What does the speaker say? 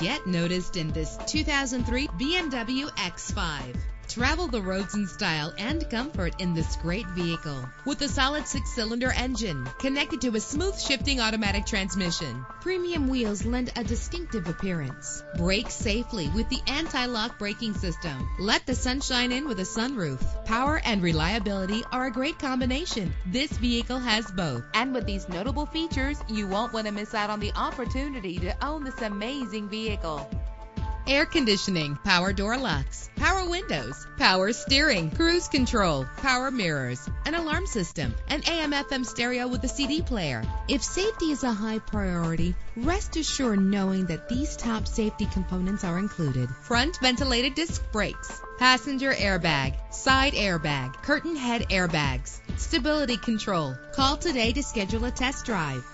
Get noticed in this 2003 BMW X5. Travel the roads in style and comfort in this great vehicle. With a solid 6-cylinder engine connected to a smooth shifting automatic transmission, premium wheels lend a distinctive appearance. Brake safely with the anti-lock braking system. Let the sunshine in with a sunroof. Power and reliability are a great combination. This vehicle has both. And with these notable features, you won't want to miss out on the opportunity to own this amazing vehicle. Air conditioning, power door locks, power windows, power steering, cruise control, power mirrors, an alarm system, an AM/FM stereo with a CD player. If safety is a high priority, rest assured knowing that these top safety components are included. Front ventilated disc brakes, passenger airbag, side airbag, curtain head airbags, stability control. Call today to schedule a test drive.